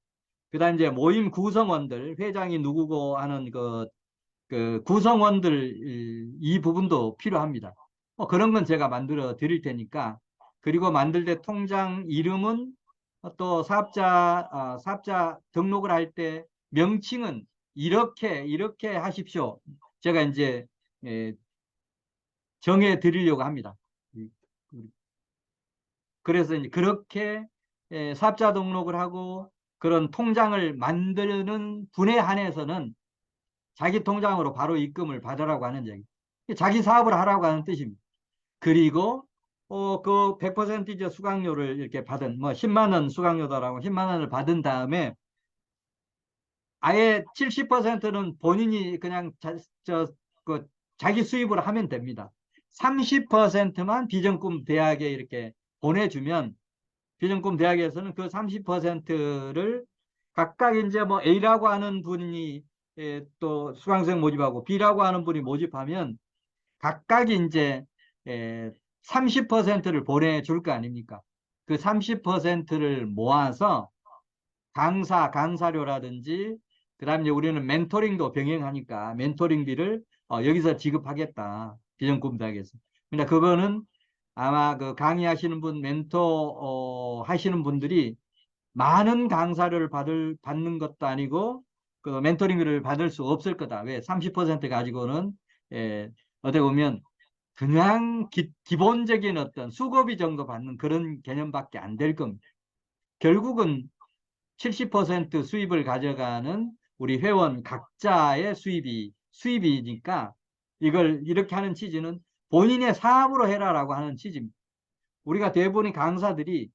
그다음 이제 모임 구성원들, 회장이 누구고 하는 그 구성원들 이 부분도 필요합니다. 그런 건 제가 만들어 드릴 테니까. 그리고 만들 때 통장 이름은 또 사업자 등록을 할 때 명칭은 이렇게 하십시오. 제가 이제 예, 정해 드리려고 합니다. 그래서 이제 그렇게 사업자 등록을 하고 그런 통장을 만드는 분에 한해서는 자기 통장으로 바로 입금을 받으라고 하는 얘기. 자기 사업을 하라고 하는 뜻입니다. 그리고 그 100% 이제 수강료를 이렇게 받은 뭐 10만 원 수강료다라고 10만 원을 받은 다음에 아예 70%는 본인이 그냥 자기 수입으로 하면 됩니다. 30%만 비전꿈 대학에 이렇게 보내주면 비전꿈 대학에서는 그 30%를 각각 이제 뭐 A라고 하는 분이 또 수강생 모집하고 B라고 하는 분이 모집하면 각각 이제 30%를 보내줄 거 아닙니까? 그 30%를 모아서 강사료라든지 그다음에 우리는 멘토링도 병행하니까 멘토링비를 여기서 지급하겠다. 비전꿈 대학에서. 근데 그거는 아마 그 강의하시는 분, 멘토 하시는 분들이 많은 강사료를 받는 것도 아니고 그 멘토링을 받을 수 없을 거다. 왜? 30% 가지고는 어떻게 보면 그냥 기본적인 어떤 수고비 정도 받는 그런 개념밖에 안 될 겁니다. 결국은 70% 수입을 가져가는 우리 회원 각자의 수입이니까 이걸 이렇게 하는 취지는 본인의 사업으로 해라라고 하는 취지입니다. 우리가 대부분의 강사들이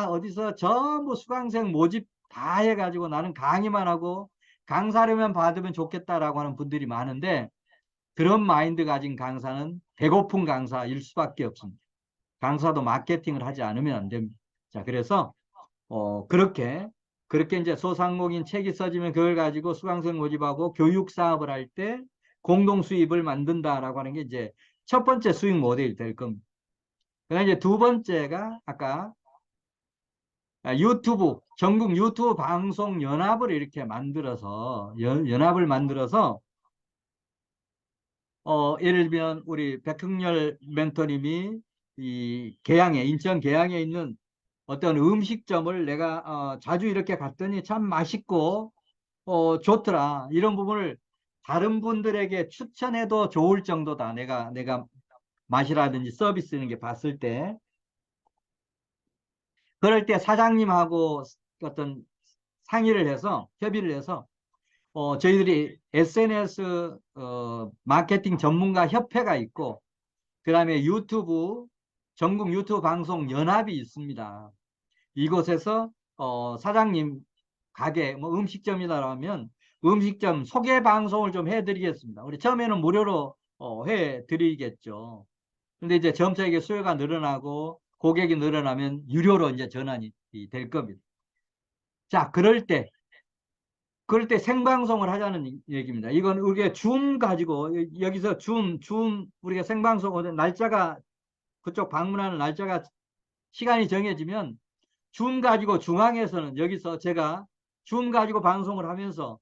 어디서 전부 수강생 모집 다 해가지고 나는 강의만 하고 강사료만 받으면 좋겠다라고 하는 분들이 많은데 그런 마인드 가진 강사는 배고픈 강사일 수밖에 없습니다. 강사도 마케팅을 하지 않으면 안 됩니다. 자, 그래서 그렇게 이제 소상공인 책이 써지면 그걸 가지고 수강생 모집하고 교육 사업을 할 때 공동 수입을 만든다라고 하는 게 이제 첫 번째 수익 모델이 될 겁니다. 그다음 이제 두 번째가 아까 전국 유튜브 방송 연합을 이렇게 만들어서 연합을 만들어서 예를 들면 우리 백흥렬 멘토님이 이 인천 계양에 있는 어떤 음식점을 내가 자주 이렇게 갔더니 참 맛있고 좋더라. 이런 부분을 다른 분들에게 추천해도 좋을 정도다. 내가 맛이라든지 서비스 이런 게 봤을 때. 그럴 때 사장님하고 어떤 상의를 해서 협의를 해서 저희들이 SNS 마케팅 전문가 협회가 있고 그다음에 전국 유튜브 방송 연합이 있습니다. 이곳에서 사장님 가게 뭐 음식점이다라면 음식점 소개 방송을 좀 해드리겠습니다. 우리 처음에는 무료로 해드리겠죠. 근데 이제 점차 이게 수요가 늘어나고 고객이 늘어나면 유료로 이제 전환이 될 겁니다. 자, 그럴 때 생방송을 하자는 얘기입니다. 이건 우리가 줌 가지고 여기서 줌 우리가 생방송 날짜가 그쪽 방문하는 날짜가 시간이 정해지면 줌 가지고 중앙에서는 여기서 제가 줌 가지고 방송을 하면서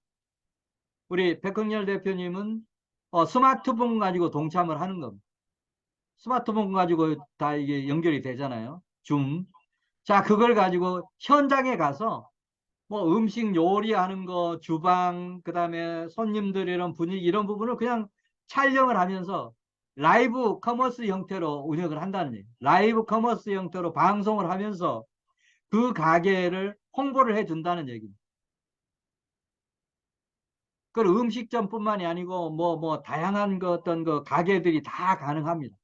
우리 백흥렬 대표님은 스마트폰 가지고 동참을 하는 겁니다. 스마트폰 가지고 다 이게 연결이 되잖아요. 줌. 자, 그걸 가지고 현장에 가서 뭐 음식 요리하는 거, 주방, 그다음에 손님들 이런 분위기 이런 부분을 그냥 촬영을 하면서 라이브 커머스 형태로 운영을 한다는 얘기예요. 라이브 커머스 형태로 방송을 하면서 그 가게를 홍보를 해준다는 얘기입니다. 그 음식점뿐만이 아니고 뭐 다양한 어떤 그 가게들이 다 가능합니다.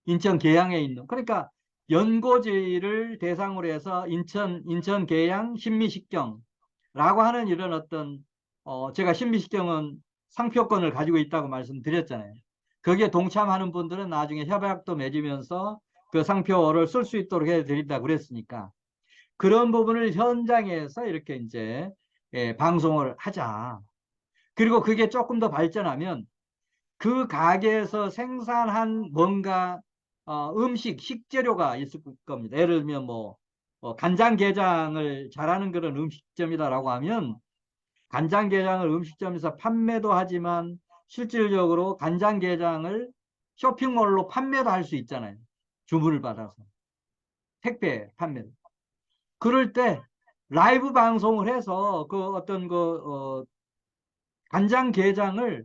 인천 계양에 있는. 그러니까 연고지를 대상으로 해서 인천 계양 신미식경라고 하는 이런 어떤 제가 신미식경은 상표권을 가지고 있다고 말씀드렸잖아요. 거기에 동참하는 분들은 나중에 협약도 맺으면서 그 상표를 쓸 수 있도록 해드린다고 그랬으니까 그런 부분을 현장에서 이렇게 이제 방송을 하자. 그리고 그게 조금 더 발전하면 그 가게에서 생산한 뭔가 식재료가 있을 겁니다. 예를 들면 뭐 간장게장을 잘하는 그런 음식점이다라고 하면 간장게장을 음식점에서 판매도 하지만 실질적으로 간장게장을 쇼핑몰로 판매도 할 수 있잖아요. 주문을 받아서 택배 판매. 그럴 때 라이브 방송을 해서 그 어떤 간장게장을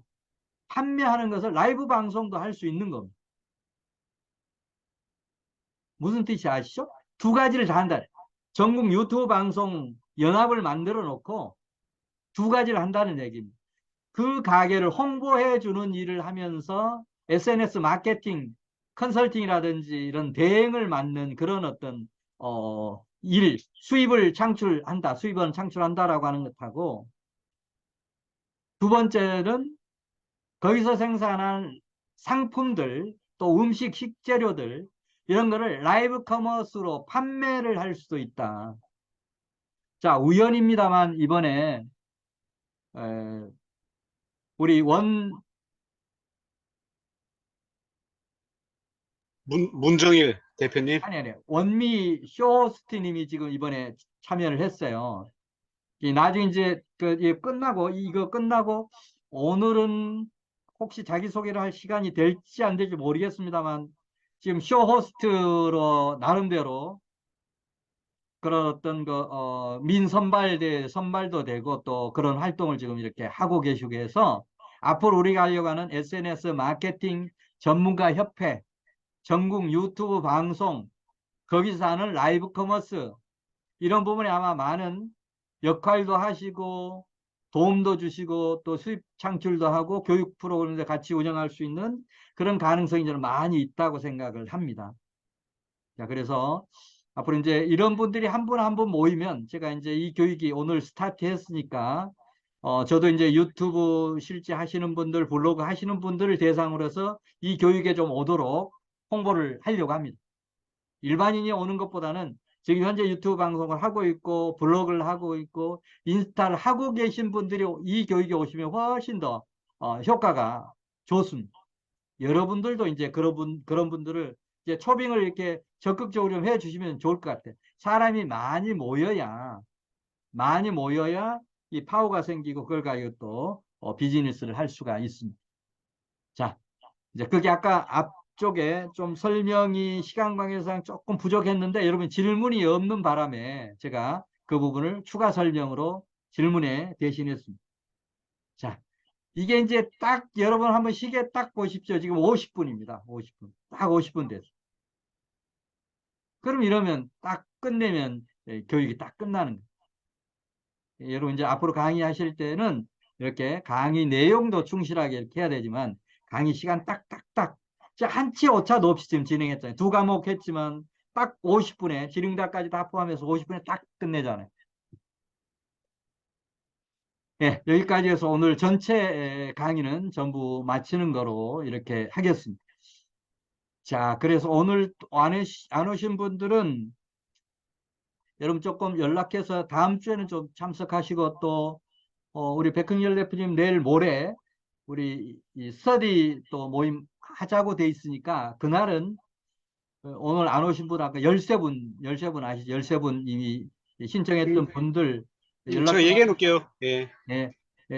판매하는 것을 라이브 방송도 할 수 있는 겁니다. 무슨 뜻이 아시죠? 두 가지를 다 한다. 전국 유튜브 방송 연합을 만들어 놓고 두 가지를 한다는 얘기입니다. 그 가게를 홍보해 주는 일을 하면서 SNS 마케팅, 컨설팅이라든지 이런 대행을 맡는 그런 어떤 수입을 창출한다. 수입원 창출한다라고 하는 것하고 두 번째는 거기서 생산한 상품들 또 음식 식재료들 이런 거를 라이브 커머스로 판매를 할 수도 있다. 자, 우연입니다만 이번에 에, 우리 문정일 대표님. 아니 원미 쇼호스트님이 지금 이번에 참여를 했어요. 나중에 이제 이거 끝나고 오늘은 혹시 자기소개를 할 시간이 될지 안 될지 모르겠습니다만 지금 쇼호스트로 나름대로 그런 어떤 민선발대 선발도 되고 또 그런 활동을 지금 이렇게 하고 계시고 해서 앞으로 우리가 하려고 하는 SNS 마케팅 전문가 협회, 전국 유튜브 방송, 거기서 하는 라이브 커머스 이런 부분에 아마 많은 역할도 하시고 도움도 주시고 또 수입 창출도 하고 교육 프로그램도 같이 운영할 수 있는 그런 가능성이 저는 많이 있다고 생각을 합니다. 자, 그래서 앞으로 이제 이런 분들이 한 분 한 분 모이면 제가 이제 이 교육이 오늘 스타트 했으니까 저도 이제 유튜브 실제 하시는 분들, 블로그 하시는 분들을 대상으로 해서 이 교육에 좀 오도록 홍보를 하려고 합니다. 일반인이 오는 것보다는 지금 현재 유튜브 방송을 하고 있고 블로그를 하고 있고 인스타를 하고 계신 분들이 이 교육에 오시면 훨씬 더 효과가 좋습니다. 여러분들도 이제 그런 분들을 이제 초빙을 이렇게 적극적으로 좀 해주시면 좋을 것 같아요. 사람이 많이 모여야 이 파워가 생기고 그걸 가지고 또 비즈니스를 할 수가 있습니다. 자, 이제 그게 아까 앞쪽에 좀 설명이 시간 관계상 조금 부족했는데 여러분 질문이 없는 바람에 제가 그 부분을 추가 설명으로 질문에 대신했습니다. 자, 이게 이제 딱 여러분 한번 시계 딱 보십시오. 지금 50분입니다. 50분. 딱 50분 됐어요. 그럼 이러면 딱 끝내면 교육이 딱 끝나는 거예요. 여러분 이제 앞으로 강의하실 때는 이렇게 강의 내용도 충실하게 이렇게 해야 되지만 강의 시간 딱딱딱 한치 오차도 없이 지금 진행했잖아요. 두 과목 했지만 딱 50분에 질의응답까지 다 포함해서 50분에 딱 끝내잖아요. 예, 여기까지 해서 오늘 전체 강의는 전부 마치는 거로 이렇게 하겠습니다. 자, 그래서 오늘 안 오신 분들은 여러분 조금 연락해서 다음 주에는 좀 참석하시고 또 우리 백흥열 대표님 내일 모레 우리 이 스터디 또 모임 하자고 돼 있으니까 그날은 오늘 안 오신 분 아까 13분 아시죠? 13분 이미 신청했던 분들 연락 제가 얘기해 놓을게요. 예. 네,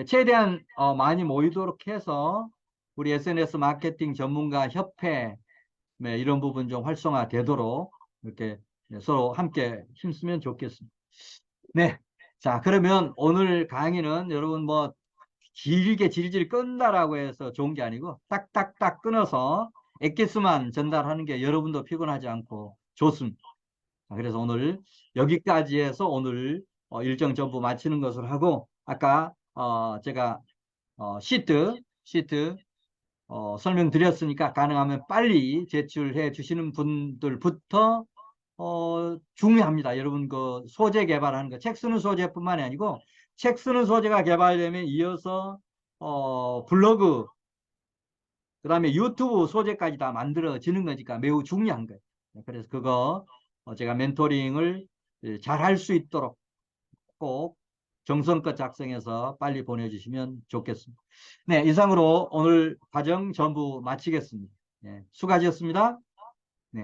최대한 많이 모이도록 해서 우리 SNS 마케팅 전문가 협회 네, 이런 부분 좀 활성화되도록 이렇게 서로 함께 힘쓰면 좋겠습니다. 네. 자, 그러면 오늘 강의는 여러분 뭐 길게 질질 끈다라고 해서 좋은 게 아니고 딱딱딱 끊어서 엑기스만 전달하는 게 여러분도 피곤하지 않고 좋습니다. 자, 그래서 오늘 여기까지 해서 오늘 일정 전부 마치는 것으로 하고 아까 제가 시트 설명드렸으니까 가능하면 빨리 제출해 주시는 분들부터 중요합니다. 여러분 그 소재 개발하는 거, 책 쓰는 소재뿐만이 아니고 책 쓰는 소재가 개발되면 이어서 블로그, 그다음에 유튜브 소재까지 다 만들어지는 거니까 매우 중요한 거예요. 그래서 그거 제가 멘토링을 잘 할 수 있도록 꼭 정성껏 작성해서 빨리 보내주시면 좋겠습니다. 네, 이상으로 오늘 과정 전부 마치겠습니다. 예, 수고하셨습니다.